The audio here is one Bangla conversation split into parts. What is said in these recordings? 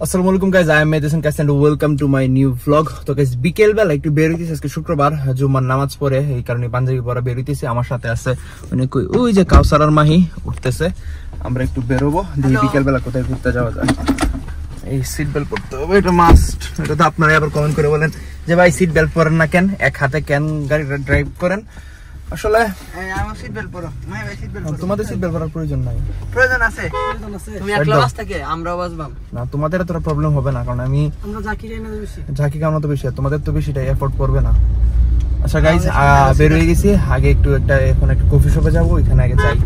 আসসালামু আলাইকুম গাইস, আই এম মেডিসন কাস and welcome to my new vlog. তো গাইস বিকেল বেলা একটু বের হইতেছি, আজকে শুক্রবার, জুমার নামাজ পড়ে এই কারণে পাঞ্জাবি পরা বের হইতেছি। আমার সাথে আছে অনেক, ওই যে কাউসার আর মাহি উঠতেছে, আমরা একটু বেরোবো, দেখি বিকেল বেলা কোথায় ঘুরতে যাওয়া যায়। এই সিট বেল্ট পরতে হবে, এটা মাস্ট। এটা তো আপনারা আবার কমেন্ট করে বলেন যে ভাই সিট বেল্ট পরেন না কেন, এক হাতে কেন গাড়ি ড্রাইভ করেন। আসলে আমার সিট বেল্ট পরো, মাই ভাই সিট বেল্ট পরো। তোমাদের সিট বেল্ট পরার প্রয়োজন নাই। প্রয়োজন আছে, তুমি একলা বাস থাকে, আমরাও বাসবাম না, তোমাদের এতটা প্রবলেম হবে না, কারণ আমরা ঝাঁকি যাই না বেশি, ঝাঁকি কামনা তো বেশি, তোমাদের তো বেশিটা এফোর্ট করবে না। আচ্ছা গাইস, বের হয়ে গেছি, আগে একটু এখন একটু কফি শপে যাবো, ওইখানে আগে যাই।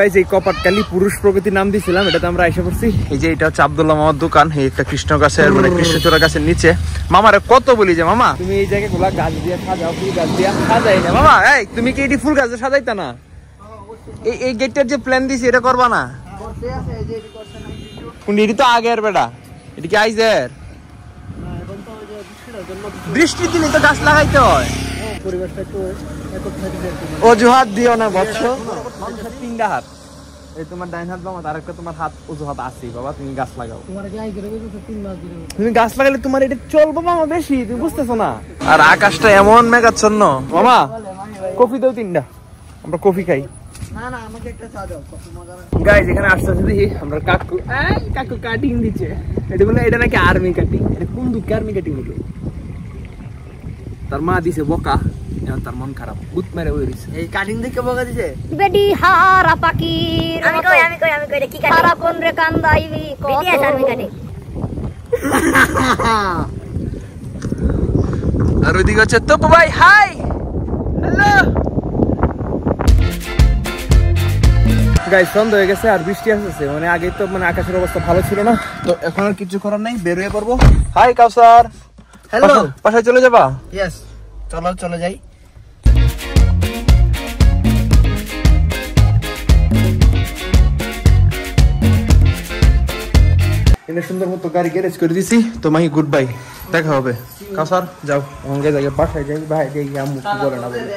গাইস এই কপাটকালী পুরুষ প্রগতি নাম দিয়েছিলাম, এটাতে আমরা এসে পড়ছি। এই যে এটা হচ্ছে আব্দুল্লাহ মামার দোকান, এই একটা কৃষ্ণ গাছের মানে কৃষ্ণচূড়া গাছের নিচে। মামারে কত বলি যে মামা তুমি এই জায়গাগুলা গাছ দিয়ে সাজাও, ফুল গাছ দিয়ে সাজাই না মামা। এই তুমি কি এটি ফুল গাছ দিয়ে সাজাইতা না? এই গেটটার যে প্ল্যান দিছি এটা করবা না? এটি তো আগের বেটা, এটি কি আইজের? বৃষ্টির দিনে তো গাছ লাগাইতে হয়, অজুহাত দিও না বৎস। তিনটা হাত, এই তোমার ডাইন হাত বামা, আর একটা তোমার হাত অজুহাত আছে বাবা, তুমি গাছ লাগাও। তুমি গাছ লাগালে তোমার এটা চলবো মামা বেশি, তুমি বুঝতেছো না? আর আকাশটা এমন মেঘাচ্ছন্ন মামা, কফি দাও তিনটা, আমরা কফি খাই। গাইস এখানে আসতে দেখি আমরা কাকু কাটিং দিচ্ছে, এটা বলে এটা নাকি আর্মি কাটিং। এটা কোন দুঃখে আর্মি কাটিং হলো? তার মা দিছে বকা, তার মন খারাপ, ভূত মেরে ওই দিছে। এই কাটিং দেখে বকা দিছে বেডি হারা পাকির। আমি কই এটা কি কাটিং? হারা কোন রে কান্দাইবি কত আর্মি কাটিং। আর ওইদিকে হচ্ছে তো ভাই, হাই হ্যালো গাইস। সন্ধ্যা হয়ে গেছে আর বৃষ্টি আসছে, মানে আগে তো মানে আকাশের অবস্থা ভালো ছিল না, তো এখন আর কিছু করার নাই, বের হয়ে পড়বো। হাই কাউসার, হ্যালো, বাসায় চলে যাবা? ইয়েস, চলো চলে যাই। এনে সুন্দর মতো গাড়ি গ্যারেজ করে দিছি, তো মাহি গুড বাই, দেখা হবে। কাউসার যাও, অঙ্গে যাই, বাসায় যাই, ভাই যাই, আম্মু কি বলে না বলে।